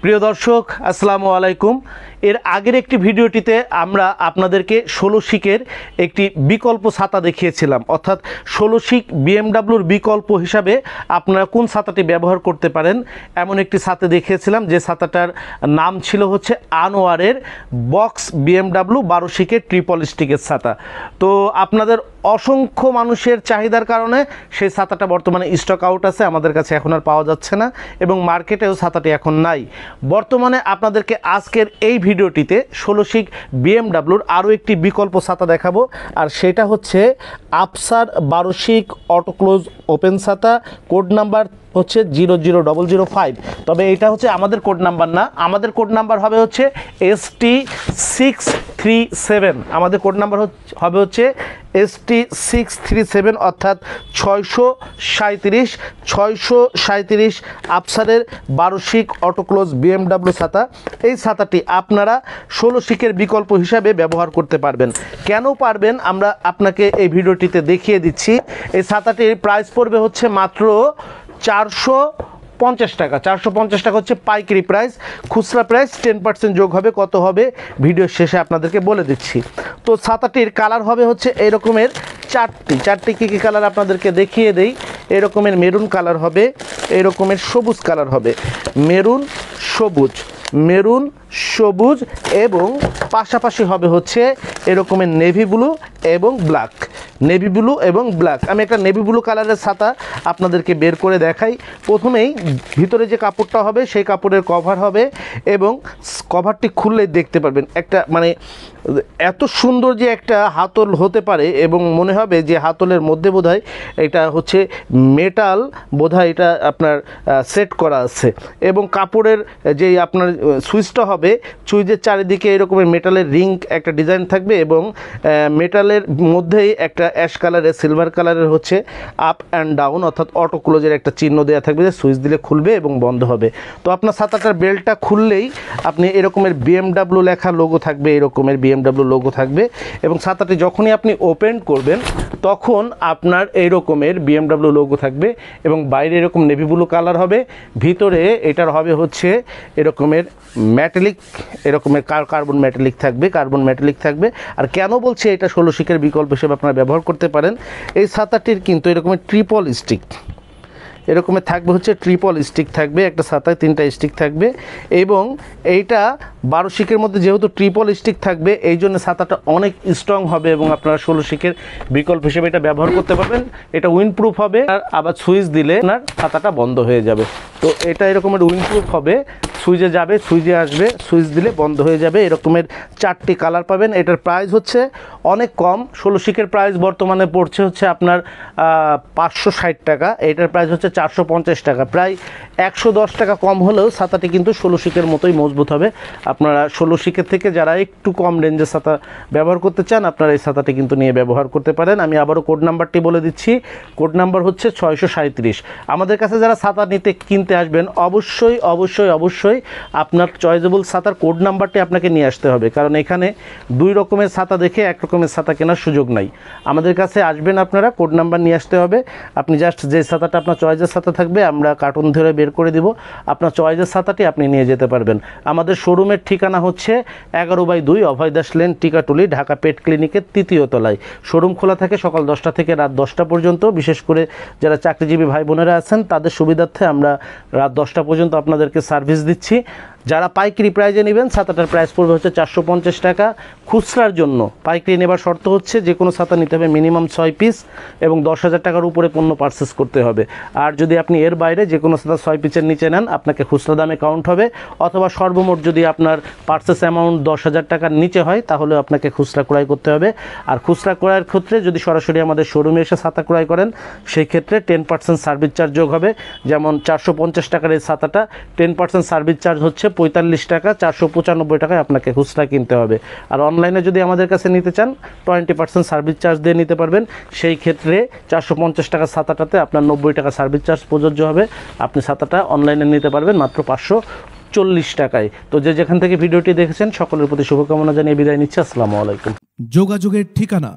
প্রিয় দর্শক আসসালামু আলাইকুম। এর আগের একটি ভিডিওটিতে আমরা আপনাদেরকে 16 শিকের একটি বিকল্প ছাতা দেখিয়েছিলাম, অর্থাৎ 16 শিক বিএমডাব্লিউর বিকল্প হিসাবে আপনারা কোন ছাতাটি ব্যবহার করতে পারেন এমন একটি ছাতা দেখিয়েছিলাম, যে ছাতাটার নাম ছিল হচ্ছে আনোয়ারের বক্স বিএমডাব্লিউ 12 শিকের ট্রিপল স্টিকের ছাতা। তো আপনাদের অসংখ্য মানুষের চাহিদার কারণে সেই ছাতাটা বর্তমানে স্টক আউট আছে, আমাদের কাছে এখন আর পাওয়া যাচ্ছে না এবং মার্কেটেও ছাতাটি এখন নাই। বর্তমানে আপনাদেরকে আজকের এই ভিডিওটিতে 16 শিক বিএমডাব্লিউর আরও একটি বিকল্প ছাতা দেখাবো, আর সেটা হচ্ছে আফসার 12 শিক অটো ক্লোজ ওপেন ছাতা। কোড নাম্বার হচ্ছে 00005। তবে এটা হচ্ছে আমাদের কোড নাম্বার না, আমাদের কোড নাম্বার হবে হচ্ছে ST637। আমাদের কোড নাম্বার হবে হচ্ছে ST637, অর্থাৎ 637 আফসারের 12 শিক অটো ক্লোজ বিএমডাব্লিউ ছাতা। এই ছাতাটি আপনারা 16 শিকের বিকল্প হিসাবে ব্যবহার করতে পারবেন। কেন পারবেন আমরা আপনাকে এই ভিডিওটিতে দেখিয়ে দিচ্ছি। এই ছাতাটির প্রাইস পড়বে হচ্ছে মাত্র 450 টাকা। 450 টাকা হচ্ছে পাইকারি প্রাইস। খুচরা প্রাইস 10% যোগ হবে, কত হবে ভিডিওর শেষে আপনাদেরকে বলে দিচ্ছি। তো ছাতাটির কালার হবে হচ্ছে এই রকমের চারটি কী কী কালার আপনাদেরকে দেখিয়ে দেই। এই রকমের মেরুন কালার হবে, এই রকমের সবুজ কালার হবে, মেরুন সবুজ এবং পাশাপাশি হবে হচ্ছে এরকমের নেভি ব্লু এবং ব্ল্যাক। আমি একটা নেভি ব্লু কালারের ছাতা আপনাদেরকে বের করে দেখাই। প্রথমেই ভিতরে যে কাপড়টা হবে সেই কাপড়ের কভার হবে, এবং কভারটি খুললেই দেখতে পারবেন একটা এত সুন্দর যে একটা হাতল হতে পারে, এবং মনে হবে যে হাতলের মধ্যে বোধহয় এটা হচ্ছে মেটাল, বোধহয় এটা আপনার সেট করা আছে। এবং কাপড়ের যে আপনার সুইচটা হবে, সুইচের চারিদিকে এরকমের মেটালের রিং একটা ডিজাইন থাকবে, এবং মেটালের মধ্যেই একটা অ্যাশ কালারের সিলভার কালারের হচ্ছে আপ অ্যান্ড ডাউন, অর্থাৎ অটো ক্লোজের একটা চিহ্ন দেওয়া থাকবে, যে সুইচ দিলে খুলবে এবং বন্ধ হবে। তো আপনার ছাতাটার বেল্টটা খুললেই আপনি এরকমের বিএমডাব্লিউ লেখা লোগো থাকবে, এরকমের বিএমডাব্লিউ লোগো থাকবে, এবং ছাতাটি যখনই আপনি ওপেন করবেন তখন আপনার এই রকমের বিএমডাব্লিউ লোগো থাকবে, এবং বাইরে এরকম নেভি ব্লু কালার হবে, ভিতরে এটার হবে হচ্ছে এরকমের ম্যাটালিক, এরকমের কার্বন ম্যাটালিক থাকবে। আর কেন বলছি এটা 16 শিকের বিকল্প হিসেবে আপনারা ব্যবহার করতে পারেন। এই ছাতাটির কিন্তু এরকমের ট্রিপল স্টিক এরকমের থাকবে, হচ্ছে ট্রিপল স্টিক থাকবে, একটা ছাতায় 3টা স্টিক থাকবে, এবং এইটা 12 শিকের মধ্যে যেহেতু ট্রিপল স্টিক থাকবে এই জন্য ছাতাটা অনেক স্ট্রং হবে, এবং আপনারা 16 শিকের বিকল্প হিসেবে এটা ব্যবহার করতে পারবেন। এটা উইন্ডপ্রুফ হবে, আর আবার সুইচ দিলে আপনার ছাতাটা বন্ধ হয়ে যাবে। তো এটা এরকমের উইন্ডপ্রুফ হবে, সুইচে যাবে, সুইচে আসবে, সুইচ দিলে বন্ধ হয়ে যাবে। এরকমের 4টি কালার পাবেন। এটার প্রাইস হচ্ছে অনেক কম। 16 শিকের প্রাইস বর্তমানে পড়ছে হচ্ছে আপনার 560 টাকা, এটার প্রাইস হচ্ছে 450 টাকা। প্রায় 110 টাকা কম হলেও ছাতাটি কিন্তু 16 শিকের মতোই মজবুত হবে। আপনারা 16 শিকের থেকে যারা একটু কম রেঞ্জের ছাতা ব্যবহার করতে চান, আপনারা এই ছাতাটি কিন্তু নিয়ে ব্যবহার করতে পারেন। আমি আবারও কোড নাম্বারটি বলে দিচ্ছি। কোড নাম্বার হচ্ছে 637। আমাদের কাছে যারা ছাতা কিনতে আসবেন অবশ্যই আপনার চয়েজেবল ছাতার কোড নাম্বারটি আপনাকে নিয়ে আসতে হবে, কারণ এখানে 2 রকমের ছাতা দেখে 1 রকমের ছাতা কেনার সুযোগ নাই। আমাদের কাছে আসবেন আপনারা, কোড নাম্বার নিয়ে আসতে হবে। আপনি জাস্ট যে ছাতাটা আপনার চয়েজের ছাতা থাকবে আমরা কার্টুন ধরে বের করে দিব, আপনার চয়েজের ছাতাটি আপনি নিয়ে যেতে পারবেন। আমাদের শোরুমের ঠিকানা হচ্ছে 11/2 অভয় দাস লেন, টিকাটুলি, ঢাকা পেট ক্লিনিকের 3য় তলায়। শোরুম খোলা থাকে সকাল 10টা থেকে রাত 10টা পর্যন্ত। বিশেষ করে যারা চাকরিজীবী ভাই বোনেরা আছেন তাদের সুবিধার্থে আমরা রাত 10টা পর্যন্ত আপনাদেরকে সার্ভিস দিচ্ছি। যারা পাইকারি প্রাইজে নেবেন ছাতাটার প্রাইস পড়বে হচ্ছে 450 টাকা। খুচরার জন্য পাইকারি নেবার শর্ত হচ্ছে যে কোনো ছাতা নিতে হবে মিনিমাম 6 পিস, এবং 10,000 টাকার উপরে পণ্য পারচেস করতে হবে। আর যদি আপনি এর বাইরে যে কোনো ছাতা 6 পিসের নিচে নেন আপনাকে খুচরা দামে কাউন্ট হবে, অথবা সর্বমোট যদি আপনার পারচেস অ্যামাউন্ট 10,000 টাকার নিচে হয় তাহলে আপনাকে খুচরা ক্রয় করতে হবে। আর খুচরা ক্রয়ের ক্ষেত্রে যদি সরাসরি আমাদের শোরুমে এসে ছাতা ক্রয় করেন সেই ক্ষেত্রে 10% সার্ভিস চার্জ যোগ হবে। যেমন 450 টাকার এই ছাতাটা 10% সার্ভিস চার্জ হচ্ছে 45 টাকা, 495 টাকায় আপনাকে খুচরা কিনতে হবে। আর অনলাইনে যদি আমাদের কাছে নিতে চান 20% সার্ভিস চার্জ দিয়ে নিতে পারবেন। সেই ক্ষেত্রে 450 টাকার ছাতাটাতে আপনার 90 টাকা সার্ভিস চার্জ প্রযোজ্য হবে। আপনি ছাতাটা অনলাইনে নিতে পারবেন মাত্র 540 টাকায়। তো যেখান থেকে ভিডিওটি দেখেছেন সকলের প্রতি শুভকামনা জানিয়ে বিদায় নিচ্ছি। আসসালামু আলাইকুম। যোগাযোগের ঠিকানা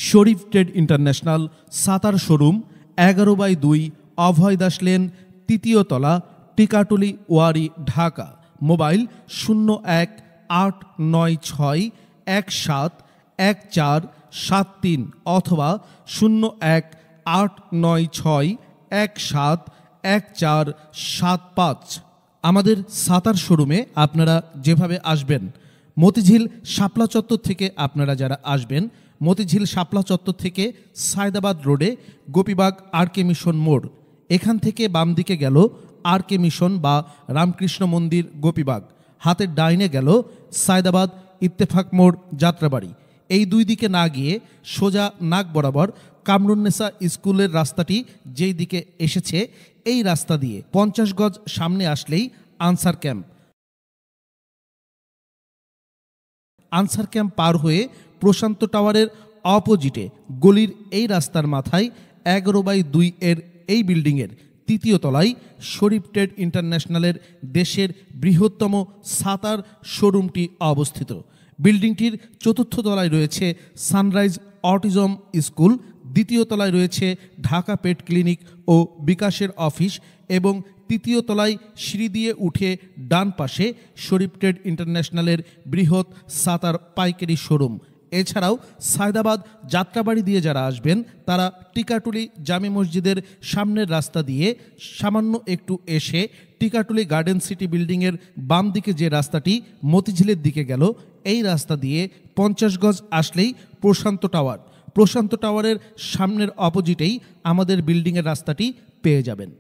শরীফ ট্রেড ইন্টারন্যাশনাল ছাতার শোরুম 11/2 অভয় দাস লেন, 3য় তলা, টিকাটুলি, ওয়ারী, ঢাকা। মোবাইল 01-896-171473 অথবা 01-896-171475। আমাদের সাতার শোরুমে আপনারা যেভাবে আসবেন, মতিঝিল শাপলা চত্বর থেকে আপনারা যারা আসবেন, মতিঝিল শাপলা চত্বর থেকে সায়দাবাদ রোডে গোপীবাগ আর.কে. মিশন মোড়, এখান থেকে বাম দিকে গেল আর.কে. মিশন বা রামকৃষ্ণ মন্দির গোপীবাগ, হাতের ডাইনে গেল সায়দাবাদ ইত্তেফাক মোড় যাত্রাবাড়ি। এই দুই দিকে না গিয়ে সোজা নাক বরাবর কামরুন্নেসা স্কুলের রাস্তাটি যেই দিকে এসেছে, এই রাস্তা দিয়ে 50 গজ সামনে আসলেই আনসার ক্যাম্প। আনসার ক্যাম্প পার হয়ে প্রশান্ত টাওয়ারের অপোজিটে গলির এই রাস্তার মাথায় 11/2 এর এই বিল্ডিংয়ের 3য় তলায় শরীফ ট্রেড ইন্টারন্যাশনালের দেশের বৃহত্তম সাতার শোরুমটি অবস্থিত। বিল্ডিংটির 4র্থ তলায় রয়েছে সানরাইজ অটিজম স্কুল, 2য় তলায় রয়েছে ঢাকা পেট ক্লিনিক ও বিকাশের অফিস এবং 3য় তলায় সিঁড়ি দিয়ে উঠে ডান পাশে শরীফ ট্রেড ইন্টারন্যাশনালের বৃহৎ সাতার পাইকারি শোরুম। এছাড়াও সায়দাবাদ যাত্রাবাড়ি দিয়ে যারা আসবেন তারা টিকাটুলি জামে মসজিদের সামনের রাস্তা দিয়ে সামান্য একটু এসে টিকাটুলি গার্ডেন সিটি বিল্ডিংয়ের বাম দিকে যে রাস্তাটি মতিঝিলের দিকে গেল, এই রাস্তা দিয়ে 50 গজ আসলেই প্রশান্ত টাওয়ার। প্রশান্ত টাওয়ারের সামনের অপোজিটেই আমাদের বিল্ডিংয়ের রাস্তাটি পেয়ে যাবেন।